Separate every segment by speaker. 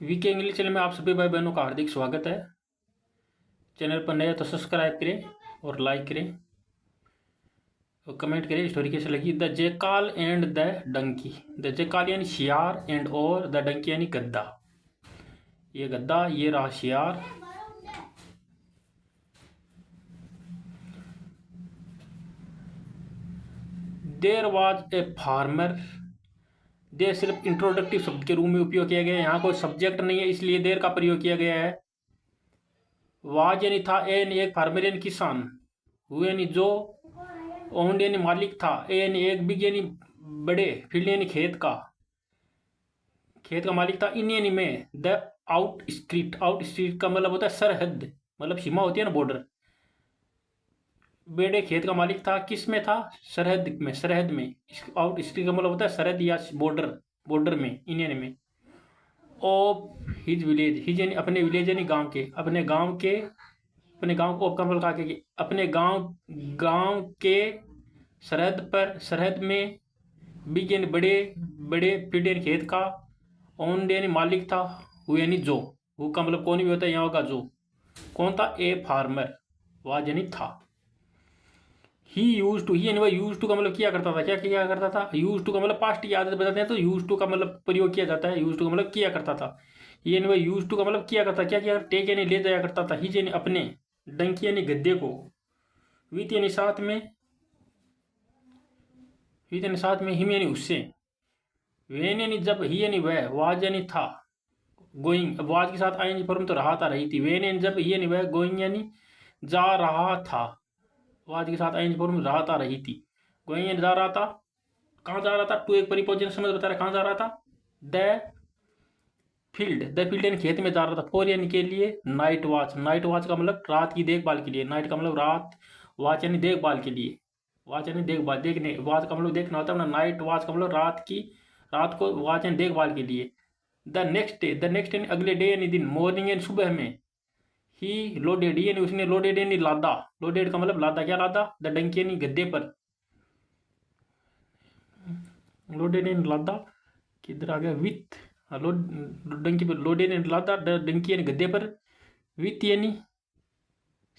Speaker 1: VK English channel में आप सभी भाई बहनों का हार्दिक स्वागत है। चैनल पर नया तो सब्सक्राइब करें और लाइक करें और कमेंट करें। स्टोरी कैसे लगी। The jackal and the donkey. The jackal यानी शियार एंड और द डंकी यानी गद्दा। ये गद्दा, ये रहा शियार। There was a farmer. There सिर्फ इंट्रोडक्टिव शब्द के रूप में उपयोग किया गया है, यहाँ कोई सब्जेक्ट नहीं है इसलिए देर का प्रयोग किया गया है। वाज यानी था, एन एक फार्मर यानी किसान, हुए यानी जो, ओन्ड यानी मालिक था, ए यानी एक, बिग यानी बड़े, फील्ड यानी खेत का मालिक था, इन यानी में, द आउट स्ट्रीट का मतलब होता है सरहद, मतलब सीमा होती है ना, बॉर्डर। बड़े खेत का मालिक था, किस में था? सरहद में। आउट स्ट्रीट का मतलब होता है सरहद या बॉर्डर में, इन यानी में। ऑफ हिज विलेज, हिज यानी अपने, विलेज यानी गांव के, अपने गांव को ऑफ का मतलब अपने गांव के सरहद में। बिग यानी बड़े फील्ड यानी खेत का, ओन्ड यानी मालिक था, हु यानी जो, हु का मतलब कौन भी होता है, यहाँ का जो। कौन था? A farmer. वाज यानी था। ही यूज टू, ही यानी वह यूज टू का मतलब किया करता था। क्या किया करता था? यूज टू का मतलब पास्ट की आदत बताते हैं तो यूज टू का मतलब प्रयोग किया जाता है। यूज टू का मतलब किया करता था। ही यानी वह यूज टू का मतलब किया करता। क्या किया? टेक यानी ले जाया करता था। ही यानी अपने, डंकी यानी गद्दे को, विथ यानी साथ में, विथ यानी साथ में, हिम यानी उससे, वेन यानी जब, ही यानी वह, वाज यानी था, गोइंग, अब वाज के साथ आईएनजी फॉर्म तो रहा था रही थी। वेन यानी जब, ही यानी वह, गोइंग यानी जा रहा था, वाज के साथ आईएनजी फॉर्म रहा था रही थी। गोइंग यानी जा रहा था। कहाँ जा रहा था? टू एक परिपोजिशन समझ बता रहा, कहाँ जा रहा था? द फील्ड यानी खेत में जा रहा था। फोर यानी के लिए, नाइट वॉच का मतलब रात की देखभाल के लिए। नाइट का मतलब रात, वॉच यानी देखभाल के लिए। वॉच यानी देखभाल, देखने, वॉच का मतलब देखना होता है ना। नाइट वॉच का मतलब रात को वॉच यानी देखभाल के लिए। द नेक्स्ट यानी अगले डे यानी दिन। मॉर्निंग यानी सुबह में। ही लोडेड, यानी उसने, लोडेड यानी लादा, लोडेड का मतलब लादा। क्या लादा? द डंकी यानी गद्दे पर। लोडेड यानी लादा, किधर आ गया? विथ, डंकी पर, लोडेड यानी लादा, डंकी यानी गद्दे पर, विथ यानी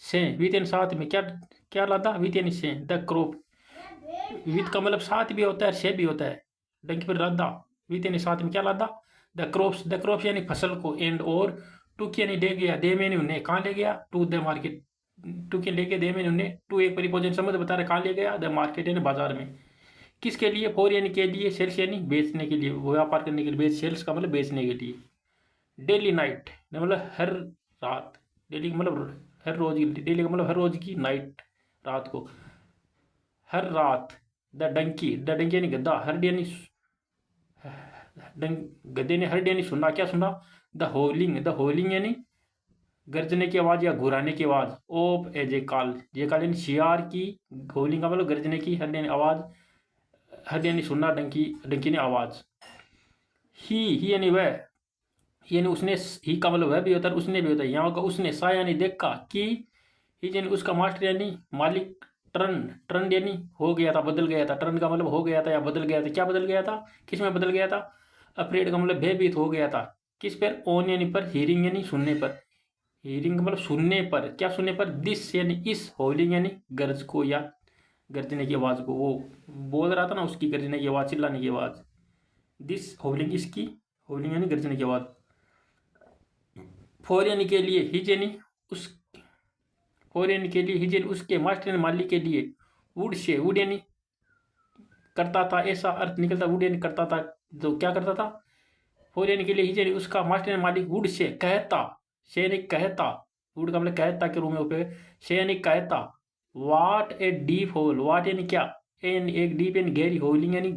Speaker 1: से, विथ यानी साथ में। क्या क्या लादा? विथ यानी से। द क्रॉप, विथ का मतलब साथ भी होता है, से भी होता है। डंकी पर लादा, विथ यानी साथ में। क्या लादा? द क्रॉप्स यानी फसल को, एंड और, टू की यानी ले गया, दे मैंने उन्हें, कहाँ ले गया? To the market. टू की लेके, दे मैंने उन्हें, टू एक परिपोजन समझ बता रहे, कहाँ ले गया? द मार्केट यानी बाजार में। किसके लिए? फॉर यानी के लिए, सेल्स यानी बेचने के लिए, व्यापार करने के लिए। सेल्स का मतलब बेचने के लिए। डेली नाइट मतलब हर रात, डेली का मतलब हर रोज की, डेली का मतलब हर रोज की, नाइट रात को, हर रात। द डंकी यानी गद्दा, हर यानी गद्दे ने, हर यानी सुनना। क्या सुना? द होलिंग यानी गर्जने की आवाज या घुराने की आवाज। ओप ए जेकाल यानी शियार की, होलिंग का मतलब गर्जने की, हर यानी आवाज, हर यानी सुनना, डंकी ने आवाज। ही यानी वह, यानी उसने, ही का मतलब वह भी होता है, उसने भी होता है। यहाँ का उसने, सा यानी देखा, कि ही यानी उसका, मास्टर यानी मालिक, टर्न यानी हो गया था, बदल गया था। टर्न का मतलब हो गया था या बदल गया था। क्या बदल गया था? किस में बदल गया था? अफ्रेड का मतलब भयभीत हो गया था। किस पर? ऑन यानी पर, हीरिंग यानी सुनने पर। हीरिंग का मतलब सुनने पर। क्या सुनने पर? दिस यानी इस, होलिंग यानी गरज को या गर्जने की आवाज को। वो बोल रहा था ना, उसकी गर्जने की आवाज, चिल्लाने की आवाज। दिस होलिंग, इसकी, होलिंग यानी गर्जने की आवाज। फोर यानी के लिए, हिज यानी उस, फोर यानी के लिए, हिज यानी उसके, मास्टर यानी मालिक के लिए। वुड से, वुड यानी करता था, ऐसा अर्थ निकलता। वुड यानी करता था, जो क्या करता था। फोर यानी के लिए, हिज यानी उसका, मास्टर यानी मालिक, वुड से कहता, से यानी कहता, वुड का मतलब कहता के रूप में उपयोग। से यानी कहता। वाट ए डीप होल, वाट यानी क्या, यानी एक, डीप यानी गहरी, होलिंग यानी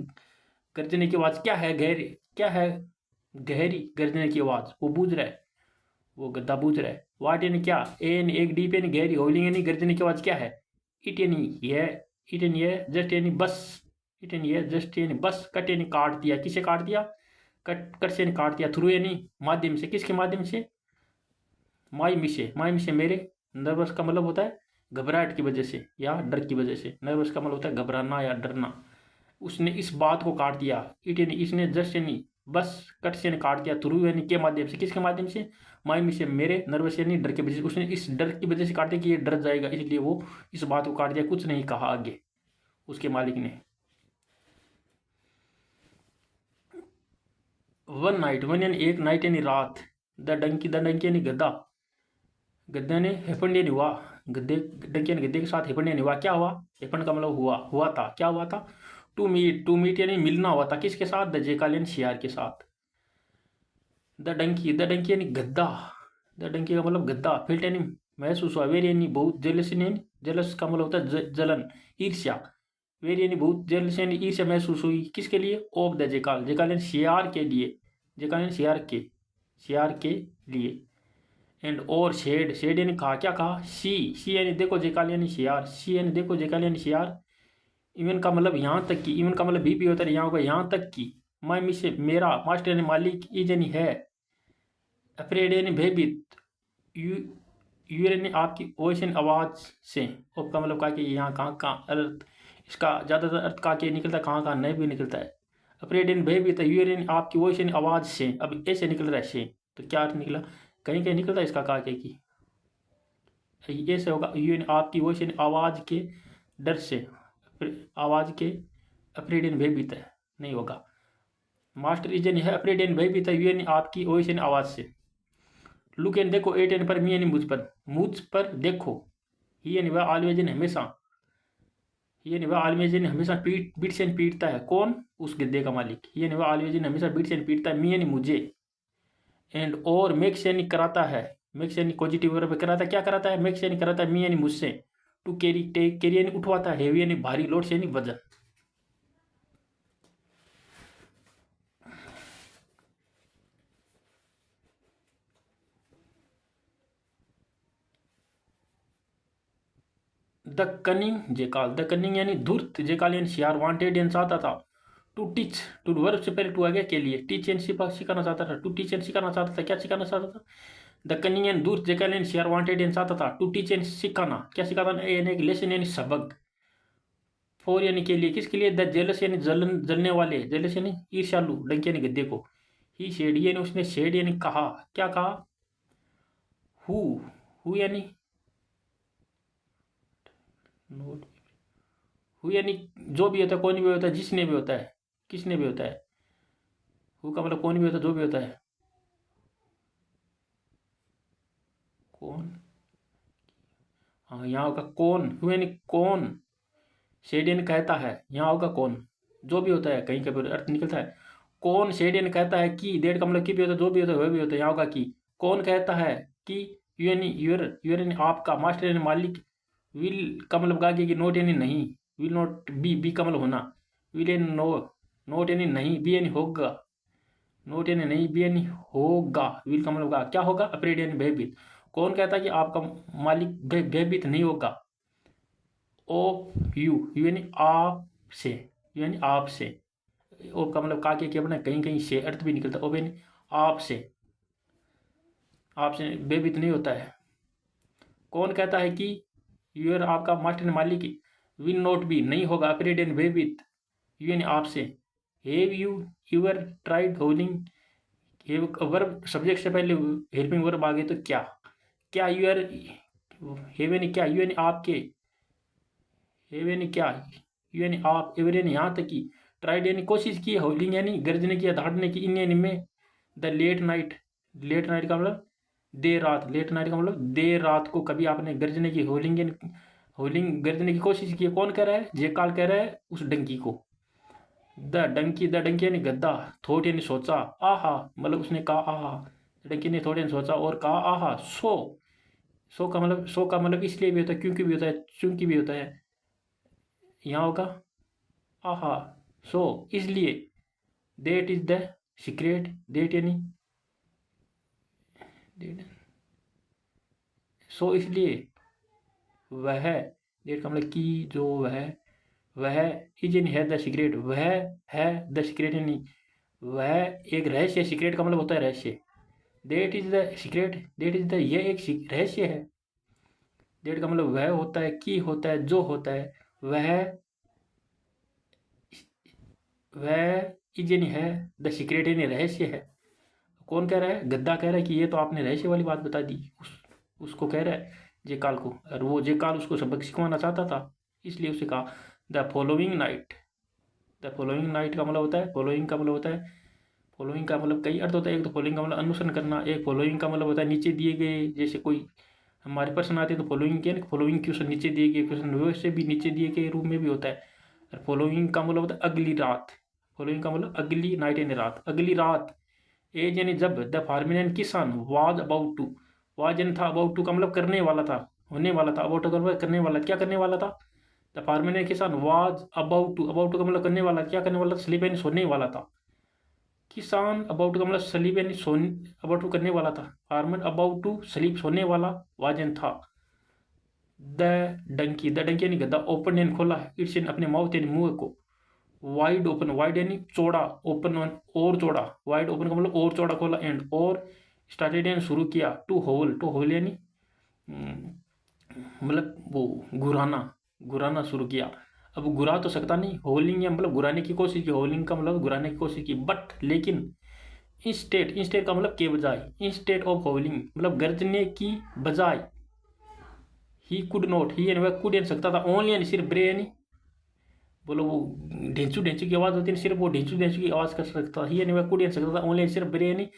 Speaker 1: गर्जने की आवाज। क्या है गहरी? क्या है गहरी गर्जने की आवाज? वो बूझ रहा है, वो गद्दा बूझ रहा है। वाट यानी क्या, एन एक, डीप यानी गहरी, होलिंग यानी गर्जने की आवाज। क्या है? इट यानी यह, इट यानी यह, जस्ट यानी बस, इट यानी यह, जस्ट यानी बस, कट यानी काट दिया। किसे काट दिया? कट से यानी काट दिया। थ्रू यानी माध्यम से। किसके माध्यम से? माई मिसे मेरे। नर्वस का मतलब होता है घबराहट की वजह से या डर की वजह से। नर्वस का मतलब होता है घबराना या डरना। उसने इस बात को काट दिया। इट यानी इसने, जस्ट यानी बस कट से काट दिया थ्रू यानी के माध्यम से। किसके माध्यम से? माइमी से, मेरे नर्वस यानी डर के वजह से। उसने इस डर की वजह से काट दिया कि ये डर जाएगा, इसलिए वो इस बात को काट दिया, कुछ नहीं कहा आगे उसके मालिक ने। वन नाइट, वन यानी एक, नाइट यानी रात। द डंकी यानी गद्दा, गद्दे ने हैपन यानी हुआ, गद्दे डंकी यानी गद्दे के साथ हैपन यानी हुआ। क्या हुआ? हैपन का मतलब हुआ था। क्या हुआ था? टू मीट यानी मिलना हुआ था। किसके साथ? द जेकाल यानी शेयार के साथ। द डंकी यानी गद्दा, द डंकी का मतलब गद्दा। फील्ड यानी महसूस हुआ। वेरी यानी बहुत। जेलस यानी, जेलस का मतलब होता है जलन, ईर्ष्या। वेरी यानी बहुत, जेलस यानी ईर्ष्या महसूस हुई। किसके लिए? ऑफ द जेकाल, जेकाल यानी शेयार के लिए, जेकाल यानी शेयार के लिए। एंड और शेड, शेड यानी कहा। क्या कहा? सी यानी देखो, जेकाल यानी शेयार, सी यानी देखो, जेकाल यानी शेयार। इवन का मतलब यहाँ तक की, इवन का मतलब भी होता है, यहाँ होगा यहाँ तक की। माई मिस मेरा, मास्टर यानी मालिक, इज यानी है, अफ्रेड यानी भयभीत, यू यू यानी आपकी वॉइस यानी आवाज़ से। और का मतलब कहा कि यहाँ कहाँ कहाँ अर्थ, इसका ज़्यादातर अर्थ कहा के निकलता है, कहाँ कहाँ नहीं भी निकलता है। अफ्रेड यानी भयभीत है, यू यानी आपकी वॉइस यानी आवाज़ से। अब ऐसे निकल रहा है से, तो क्या अर्थ निकला? कहीं कहीं निकलता है इसका कहा के की, ये से होगा। यू यानी आपकी वॉइस यानी आवाज़ के डर से, आवाज़ के, अफ्रेड यानी भयभीत है, नहीं होगा। मास्टर इज यानी है, अफ्रेड यानी भयभीत है, यू यानी आपकी वॉइस यानी आवाज़ से। लुक यानी देखो, एट यानी पर, मी यानी मुझ पर देखो। ही यानी वह, ऑलवेज यानी हमेशा, ही यानी वह ऑलवेज यानी हमेशा बीट से पीटता है। कौन? उस गद्दे का मालिक। ही यानी वह ऑलवेज यानी हमेशा बीट से पीटता है, मी यानी मुझे। एंड और मेक्स यानी कराता है, मेक्स यानी पॉजिटिव वर्ब कराता है। क्या कराता है? मेक्स यानी कराता है, मी यानी मुझसे। टू कैरी, टेक कैरी यानी उठवाता है, हेवी यानी भारी, लोड से यानी वजन। द कनिंग जेकाल, द कनिंग यानी धूर्त, जेकाल यानी शियार, वांटेड यानी चाहता था। टू टीच, टू वर्ब से पहले टू आ गया के लिए, टीच यानी सिखाना चाहता था, टू टीच यानी सिखाना चाहता था। क्या सिखाना चाहता था? द कनिंग यानी धूर्त, जेकाल यानी शियार, वांटेड यानी चाहता था। टू टीच यानी सिखाना, क्या सिखाता था? यानी एक लेसन यानी सबक। फोर यानी के लिए, किसके लिए? द जेलस यानी जलने वाले, जेलस यानी ईर्ष्यालु, डंकी यानी गद्दे को। ही शेड यानी उसने, शेड यानी कहा। क्या कहा? हु, हु यानी नोट, हु यानी जो भी होता है, कौन भी होता है, जिसने भी होता है, किसने भी होता है। हु का मतलब कौन भी होता है, जो भी होता है। कौन, हाँ यहाँ होगा कौन। हु यानी कौन, शेड यानी कहता है, यहाँ होगा कौन, जो भी होता है, कहीं का भी अर्थ निकलता है। कौन शेड यानी कहता है कि, डेट का मतलब की भी होता है, जो भी होता है वह भी होता है, यहाँ होगा कि। कौन कहता है कि, यू यानी यूर, यूर यानी आपका, मास्टर यानी मालिक, विल का मतलब गागे की, नोट यानी नहीं, विल नॉट बी का मतलब होना, विल यानी नो, नोट यानी नहीं, बी यानी होगा, नोट यानी नहीं, बी यानी होगा, विल का मतलब होगा। क्या होगा? अफ्रेड यानी भयभीत। कौन कहता है कि आपका मालिक भयभीत नहीं होगा? ऑफ यू, यू यानी आप से, यू यानी आप से। ऑफ का मतलब काके के अपना कहीं कहीं से अर्थ भी निकलता है। ऑफ यानी आप से, आपसे भयभीत नहीं होता है। कौन कहता है कि, यूर आपका, मास्टर मालिक, विल नॉट बी नहीं होगा, अफ्रेड एंड भयभीत, यू यानी आपसे। Have you your tried holding, have verb subject से पहले हेल्पिंग वर्ब आ गए तो क्या, क्या यूर, हैव यानी क्या, यू यानी आपके, हैव यानी क्या, यू यानी आप, एवर यानी यहाँ तक की, ट्राइड यानी कोशिश की, होल्डिंग यानी गर्जने की या दहाड़ने की, इन यानी में, the late night, late night का मतलब देर रात, लेट नाइट का मतलब देर रात को कभी आपने गर्जने की, होलिंग यानी होलिंग गर्जने की कोशिश की है। कौन कह रहा है? जेकाल कह रहा है उस डंकी को। द डंकी यानी गद्दा, थोट यानी सोचा, आहा मतलब उसने कहा आहा, डंकी ने थोट यानी सोचा और कहा आहा। सो का मतलब इसलिए भी होता है, क्योंकि भी होता है, चूंकि भी होता है, यहाँ होगा आहा, सो इसलिए। That is the secret, that यानी सो इसलिए, वह, देट का मतलब की, जो वह इज इन है द सीक्रेट, वह है द सीक्रेट यानी वह एक रहस्य, सीक्रेट का मतलब होता है रहस्य। That is the secret, that is the, यह एक रहस्य है। देट का मतलब वह होता है, की होता है, जो होता है, वह इज यानी है, द सीक्रेट यानी रहस्य है। कौन कह रहा है? गद्दा कह रहा है कि ये तो आपने रहस्य वाली बात बता दी। उसको कह रहा है जेकाल को, और वो जेकाल उसको सबक सिखवाना चाहता था, इसलिए उसे कहा the following night. The following night का मतलब होता है, फॉलोइंग का मतलब होता है, फॉलोइंग का मतलब कई अर्थ होता है। एक तो फॉलोइंग का मतलब अनुसरण करना, एक फॉलोइंग का मतलब होता है नीचे दिए गए, जैसे कोई हमारे प्रश्न आते हैं तो फॉलोइंग के फॉलोइंग क्वेश्चन नीचे दिए गए क्वेश्चन वैसे भी नीचे दिए गए रूप में भी होता है। और फॉलोइंग का मतलब होता है अगली रात। फॉलोइंग का मतलब अगली नाइट यानी रात, अगली रात। एज यानी जब, द फार्मर एंड किसान वाज अबाउट टू, वाज यानी था, अबाउट टू का मतलब करने वाला था, होने वाला था, अबाउट का मतलब करने वाला, क्या करने वाला था? द फार्मर एंड किसान was about to, about to का मतलब करने वाला, क्या करने वाला था? स्लीप यानी सोने वाला था। किसान अबाउट का मतलब स्लीप यानी सोने, अबाउट टू करने वाला था। फार्मर अबाउट टू स्लीप सोने वाला, वाजन था। द डंकी, द डंकी यानी गधा, ओपन यानी खोला, इट्स यानी अपने माउथ यानी मुंह को, वाइड ओपन, वाइड यानी चौड़ा, ओपन और चौड़ा, वाइड ओपन का मतलब और चौड़ा खोला, एंड और स्टार्टेड यानी शुरू किया, टू होल, टू होल यानी मतलब वो गुराना, गुराना शुरू किया। अब गुरा तो सकता नहीं, होलिंग या मतलब गुराने की कोशिश की, होलिंग का मतलब गुराने की कोशिश की, बट लेकिन इंस्टेड, इंस्टेड का मतलब के बजाय, इंस्टेड ऑफ होलिंग मतलब गरजने की बजाय, ही कुड नॉट, ही यानी वह कुड यानी सकता था, ओनली यानी सिर्फ, ब्रे यानी बोलो वो ढेंचू ढेंचू की आवाज़ होती है, सिर्फ वो ढेंचू ढेंचू की आवाज़ कर सकता था, ही यानी वह कुड यानी सकता था, ओनली सिर्फ, ब्रे यानी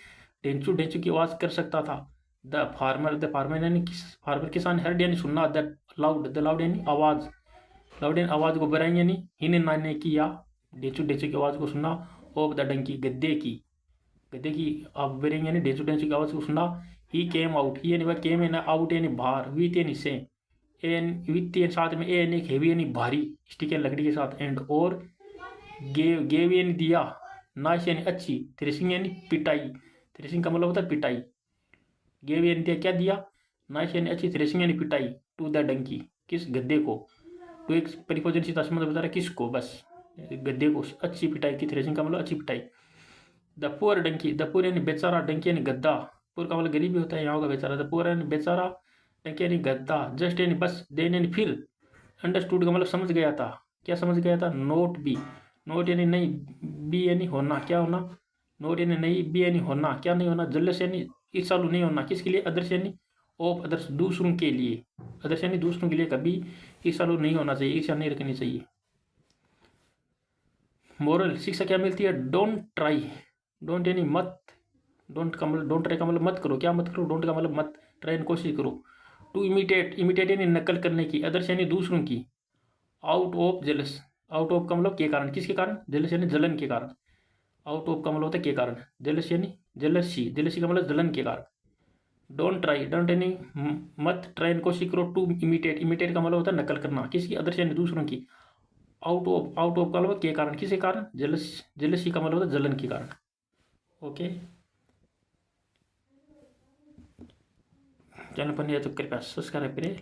Speaker 1: ढेंचू ढेंचू की आवाज़ कर सकता था। द फार्मर यानी फार्मर किसान, हर्ड यानी सुनना, द लाउड, द लाउड यानी आवाज़, लाउड यानी आवाज़ को, बराई यानी हिन नाने की या ढेंचू ढेंचू की आवाज़ को सुनना, ऑफ द डंकी गद्दे की, गद्दे की आप बेरेंगे यानी ढेंचू ढेंचू की आवाज़ को सुनना। ही केम आउट, ही यानी वह केम यानी आउट यानी बाहर, विथ यानी से, एन विथ यानी साथ में, ए यानी हेवी यानी भारी, स्टिक यानी लकड़ी के साथ, एंड और गेव यानी दिया, नाइस यानी अच्छी, थ्रेसिंग यानी पिटाई, थ्रेसिंग का मतलब होता है पिटाई, गेव यानी दिया, क्या दिया? नाइस यानी अच्छी, थ्रेसिंग यानी पिटाई, टू द डंकी किस गद्दे को, टू एक परिपोजन सीधा संबंध बता रहा है किसको, बस गद्दे को अच्छी पिटाई की, थ्रेसिंग का मतलब अच्छी पिटाई। The poor donkey, the poor यानी बेचारा, डंकी यानी गद्दा, पुअर का मतलब गरीबी होता है, यहाँ का बेचारा, द पुअर यानी बेचारा, डंकी यानी गद्दा, जस्ट यानी बस, देन यानी फिर, अंडरस्टूड का मतलब समझ गया था, क्या समझ गया था? नोट बी, नोट यानी नहीं, बी यानी होना, क्या होना? नोट यानी नहीं, बी यानी होना, क्या नहीं होना? जल्द यानी ईर्ष्यालु नहीं होना, किसके लिए? अदर्स यानी ऑफ अदर्स, दूसरों के लिए, अदर्स यानी दूसरों के लिए कभी ईर्ष्यालु नहीं होना चाहिए, ईर्ष्या नहीं रखनी चाहिए। मोरल शिक्षा क्या मिलती है? डोंट ट्राई, डोंट यानी मत, डोंट का मतलब, डोंट ट्राई का मतलब मत करो, क्या मत करो? डोंट का मतलब मत, ट्राई कोशिश करो। टू इमिटेट, इमिटेट यानी नकल करने की, अदर्स यानी दूसरों की, out of jealous, out of का मतलब के कारण, किसके कारण? जेलस यानी जलन के कारण, आउट ऑफ का मतलब होता है के कारण, जेलस यानी जेलसी, जेलसी का मतलब जलन के कारण। डोंट ट्राई, डोंट यानी मत, ट्राई कोशिश करो, टू इमिटेट, इमिटेट का मतलब होता है नकल करना, किसकी? अदर्स यानी दूसरों की, आउट ऑफ, आउट ऑफ का मतलब के कारण, किसके कारण? जेलस, जेलसी का मतलब होता है जलन के कारण। ओके, चैनल पर नहीं है तो कृपया सब्सक्राइब करें,